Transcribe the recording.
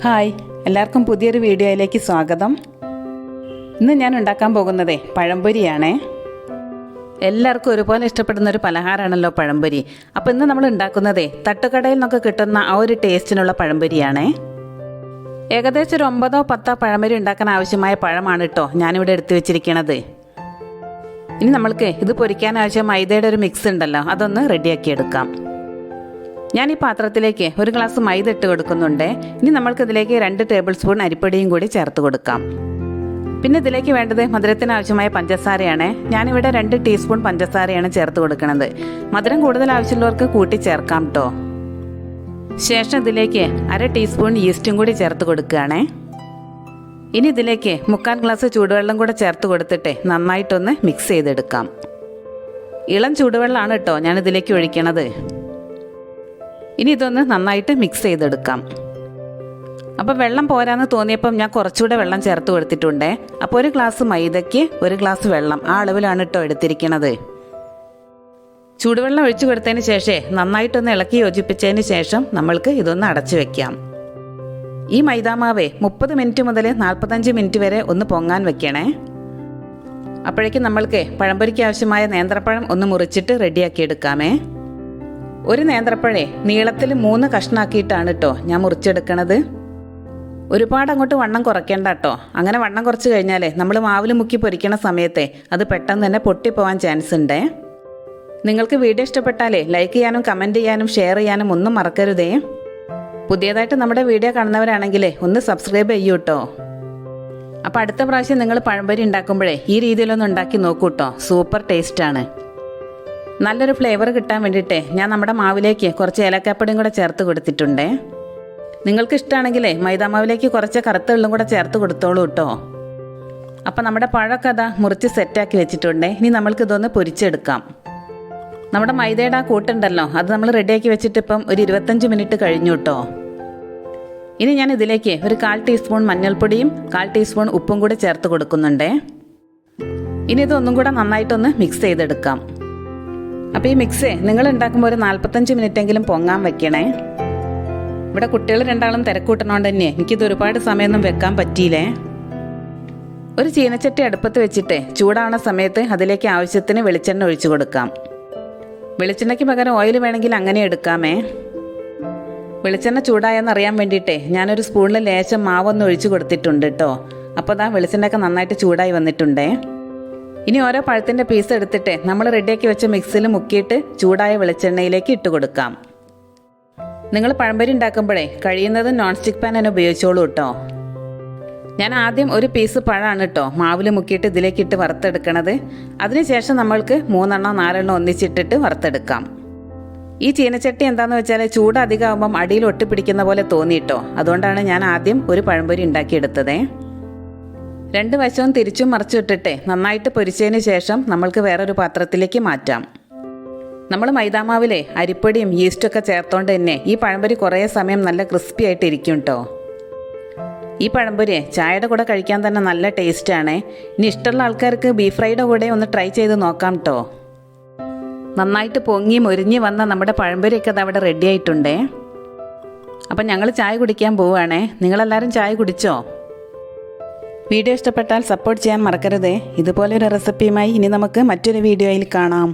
Hi, എല്ലാവർക്കും പുതിയൊരു വീഡിയോയിലേക്ക് സ്വാഗതം. ഇന്ന് ഞാൻ ഉണ്ടാക്കാൻ പോകുന്നത് പഴംപൊരിയാണേ. എല്ലാവർക്കും ഒരുപോലെ ഇഷ്ടപ്പെടുന്നൊരു പലഹാരമാണല്ലോ പഴംപൊരി. അപ്പോൾ ഇന്ന് നമ്മൾ ഉണ്ടാക്കുന്നത് തട്ടുകടയിൽ നിന്നൊക്കെ കിട്ടുന്ന ആ ഒരു ടേസ്റ്റിനുള്ള പഴംപൊരിയാണേ. ഏകദേശം ഒരു 9-10 പഴംപൊരി ഉണ്ടാക്കാൻ ആവശ്യമായ പഴമാണ് കേട്ടോ ഞാനിവിടെ എടുത്തു വെച്ചിരിക്കണത്. ഇനി നമ്മൾക്ക് ഇത് പൊരിക്കാൻ ആവശ്യം മൈദയുടെ ഒരു മിക്സ് ഉണ്ടല്ലോ, അതൊന്ന് റെഡിയാക്കി എടുക്കാം. ഞാൻ ഈ പാത്രത്തിലേക്ക് ഒരു ഗ്ലാസ് മൈദ ഇട്ട് കൊടുക്കുന്നുണ്ട്. ഇനി നമ്മൾക്കിതിലേക്ക് 2 ടേബിൾ സ്പൂൺ അരിപ്പൊടിയും കൂടി ചേർത്ത് കൊടുക്കാം. പിന്നെ ഇതിലേക്ക് വേണ്ടത് മധുരത്തിന് ആവശ്യമായ പഞ്ചസാരയാണ്. ഞാനിവിടെ 2 ടീസ്പൂൺ പഞ്ചസാരയാണ് ചേർത്ത് കൊടുക്കുന്നത്. മധുരം കൂടുതൽ ആവശ്യമുള്ളവർക്ക് കൂട്ടി ചേർക്കാം കേട്ടോ. ശേഷം ഇതിലേക്ക് 1/2 ടീസ്പൂൺ ഈസ്റ്റും കൂടി ചേർത്ത് കൊടുക്കുകയാണേ. ഇനി ഇതിലേക്ക് 1/4 ഗ്ലാസ് ചൂടുവെള്ളം കൂടെ ചേർത്ത് കൊടുത്തിട്ട് നന്നായിട്ടൊന്ന് മിക്സ് ചെയ്തെടുക്കാം. ഇളം ചൂടുവെള്ളമാണ് കേട്ടോ ഞാനിതിലേക്ക് ഒഴിക്കണത്. ഇനി ഇതൊന്ന് നന്നായിട്ട് മിക്സ് ചെയ്തെടുക്കാം. അപ്പോൾ വെള്ളം പോരാന്ന് തോന്നിയപ്പം ഞാൻ കുറച്ചുകൂടെ വെള്ളം ചേർത്ത് കൊടുത്തിട്ടുണ്ട്. അപ്പോൾ 1 ഗ്ലാസ് മൈദയ്ക്ക് 1 ഗ്ലാസ് വെള്ളം, ആ അളവിലാണ് കേട്ടോ എടുത്തിരിക്കുന്നത്. ചൂടുവെള്ളം ഒഴിച്ചു കൊടുത്തതിന് ശേഷം നന്നായിട്ടൊന്ന് ഇളക്കി യോജിപ്പിച്ചതിന് ശേഷം നമ്മൾക്ക് ഇതൊന്ന് അടച്ചു വെക്കാം. ഈ മൈദാമാവ് 30 മിനിറ്റ് മുതൽ 45 മിനിറ്റ് വരെ ഒന്ന് പൊങ്ങാൻ വെക്കണേ. അപ്പോഴേക്കും നമ്മൾക്ക് പഴംപൊരിക്ക് ആവശ്യമായ നേന്ത്രപ്പഴം ഒന്ന് മുറിച്ചിട്ട് റെഡിയാക്കി എടുക്കാമേ. ഒരു നേന്ത്രപ്പഴേ നീളത്തിൽ 3 കഷ്ണാക്കിയിട്ടാണ് കേട്ടോ ഞാൻ മുറിച്ചെടുക്കണത്. ഒരുപാട് അങ്ങോട്ട് വണ്ണം കുറയ്ക്കേണ്ട കേട്ടോ. അങ്ങനെ വണ്ണം കുറച്ച് കഴിഞ്ഞാൽ നമ്മൾ മാവിൽ മുക്കി പൊരിക്കണ സമയത്തെ അത് പെട്ടെന്ന് തന്നെ പൊട്ടിപ്പോവാൻ ചാൻസ് ഉണ്ട്. നിങ്ങൾക്ക് വീഡിയോ ഇഷ്ടപ്പെട്ടാലേ ലൈക്ക് ചെയ്യാനും കമൻറ്റ് ചെയ്യാനും ഷെയർ ചെയ്യാനും ഒന്നും മറക്കരുതേ. പുതിയതായിട്ട് നമ്മുടെ വീഡിയോ കാണുന്നവരാണെങ്കിൽ ഒന്ന് സബ്സ്ക്രൈബ് ചെയ്യൂ കേട്ടോ. അപ്പോൾ അടുത്ത പ്രാവശ്യം നിങ്ങൾ പഴംപൊരി ഉണ്ടാക്കുമ്പോഴേ ഈ രീതിയിലൊന്ന് ഉണ്ടാക്കി നോക്കൂ കേട്ടോ. സൂപ്പർ ടേസ്റ്റാണ്. നല്ലൊരു ഫ്ലേവർ കിട്ടാൻ വേണ്ടിയിട്ട് ഞാൻ നമ്മുടെ മാവിലേക്ക് കുറച്ച് ഏലക്കാപ്പൊടിയും കൂടെ ചേർത്ത് കൊടുത്തിട്ടുണ്ട്. നിങ്ങൾക്ക് ഇഷ്ടമാണെങ്കിലേ മൈദാമാവിലേക്ക് കുറച്ച് കറുത്ത വെള്ളം കൂടെ ചേർത്ത് കൊടുത്തോളൂ കേട്ടോ. അപ്പം നമ്മുടെ പഴമൊക്കെ അതാ മുറിച്ച് സെറ്റാക്കി വെച്ചിട്ടുണ്ട്. ഇനി നമ്മൾക്കിതൊന്ന് പൊരിച്ചെടുക്കാം. നമ്മുടെ മൈദയുടെ ആ കൂട്ടുണ്ടല്ലോ, അത് നമ്മൾ റെഡിയാക്കി വെച്ചിട്ട് ഇപ്പം ഒരു 25 മിനിറ്റ് കഴിഞ്ഞു കേട്ടോ. ഇനി ഞാൻ ഇതിലേക്ക് ഒരു 1/4 ടീസ്പൂൺ മഞ്ഞൾപ്പൊടിയും 1/4 ടീസ്പൂൺ ഉപ്പും കൂടെ ചേർത്ത് കൊടുക്കുന്നുണ്ട്. ഇനി ഇതൊന്നും കൂടെ നന്നായിട്ടൊന്ന് മിക്സ് ചെയ്തെടുക്കാം. അപ്പോൾ ഈ മിക്സ് നിങ്ങൾ ഉണ്ടാക്കുമ്പോൾ ഒരു 45 മിനിറ്റെങ്കിലും പൊങ്ങാൻ വെക്കണേ. ഇവിടെ കുട്ടികൾ 2 തിരക്കൂട്ടണോണ്ട് തന്നെ എനിക്കിത് ഒരുപാട് സമയമൊന്നും വെക്കാൻ പറ്റിയില്ലേ. ഒരു ചീനച്ചട്ടി അടുപ്പത്ത് വെച്ചിട്ട് ചൂടാവണ സമയത്ത് അതിലേക്ക് ആവശ്യത്തിന് വെളിച്ചെണ്ണ ഒഴിച്ചു കൊടുക്കാം. വെളിച്ചെണ്ണയ്ക്ക് പകരം ഓയിൽ വേണമെങ്കിൽ അങ്ങനെ എടുക്കാമേ. വെളിച്ചെണ്ണ ചൂടായെന്നറിയാൻ വേണ്ടിയിട്ടേ ഞാനൊരു സ്പൂണിൽ ലേശം മാവൊന്ന് ഒഴിച്ചു കൊടുത്തിട്ടുണ്ട് കേട്ടോ. അപ്പോൾ അതാ വെളിച്ചെണ്ണയൊക്കെ നന്നായിട്ട് ചൂടായി വന്നിട്ടുണ്ടേ. ഇനി ഓരോ പഴത്തിൻ്റെ പീസ് എടുത്തിട്ട് നമ്മൾ റെഡിയാക്കി വെച്ച മിക്സിയിൽ മുക്കിയിട്ട് ചൂടായ വെളിച്ചെണ്ണയിലേക്ക് ഇട്ട് കൊടുക്കാം. നിങ്ങൾ പഴംപൊരി ഉണ്ടാക്കുമ്പോഴേ കഴിയുന്നതും നോൺ സ്റ്റിക്ക് പാൻ തന്നെ ഉപയോഗിച്ചോളൂ കേട്ടോ. ഞാൻ ആദ്യം ഒരു പീസ് പഴമാണ് കേട്ടോ മാവിൽ മുക്കിയിട്ട് ഇതിലേക്ക് ഇട്ട് വറുത്തെടുക്കണത്. അതിനുശേഷം നമ്മൾക്ക് 3-4 ഒന്നിച്ചിട്ടിട്ട് വറുത്തെടുക്കാം. ഈ ചീനച്ചട്ടി എന്താണെന്ന് വെച്ചാൽ ചൂട് അധികമാകുമ്പം അടിയിൽ ഒട്ടിപ്പിടിക്കുന്ന പോലെ തോന്നിയിട്ടോ. അതുകൊണ്ടാണ് ഞാൻ ആദ്യം ഒരു പഴംപൊരി ഉണ്ടാക്കിയെടുത്തത്. 2 വശവും തിരിച്ചും മറിച്ചിട്ടിട്ട് നന്നായിട്ട് പൊരിച്ചതിന് ശേഷം നമ്മൾക്ക് വേറൊരു പാത്രത്തിലേക്ക് മാറ്റാം. നമ്മൾ മൈദാമാവിലെ അരിപ്പൊടിയും ഈസ്റ്റൊക്കെ ചേർത്തോണ്ട് തന്നെ ഈ പഴംപൊരി കുറേ സമയം നല്ല ക്രിസ്പി ആയിട്ട് ഇരിക്കും കേട്ടോ. ഈ പഴംപൊരി ചായയുടെ കൂടെ കഴിക്കാൻ തന്നെ നല്ല ടേസ്റ്റാണ്. ഇനി ഇഷ്ടമുള്ള ആൾക്കാർക്ക് ബീഫ് ഫ്രൈയുടെ കൂടെ ഒന്ന് ട്രൈ ചെയ്ത് നോക്കാം കേട്ടോ. നന്നായിട്ട് പൊങ്ങി മൊരിഞ്ഞ് വന്ന നമ്മുടെ പഴംപൊരിയൊക്കെ അത് അവിടെ റെഡി ആയിട്ടുണ്ടേ. അപ്പം ഞങ്ങൾ ചായ കുടിക്കാൻ പോവുകയാണേ. നിങ്ങളെല്ലാവരും ചായ കുടിച്ചോ? വീഡിയോ ഇഷ്ടപ്പെട്ടാൽ സപ്പോർട്ട് ചെയ്യാൻ മറക്കരുതേ. ഇതുപോലൊരു റെസിപ്പിയുമായി ഇനി നമുക്ക് മറ്റൊരു വീഡിയോയിൽ കാണാം.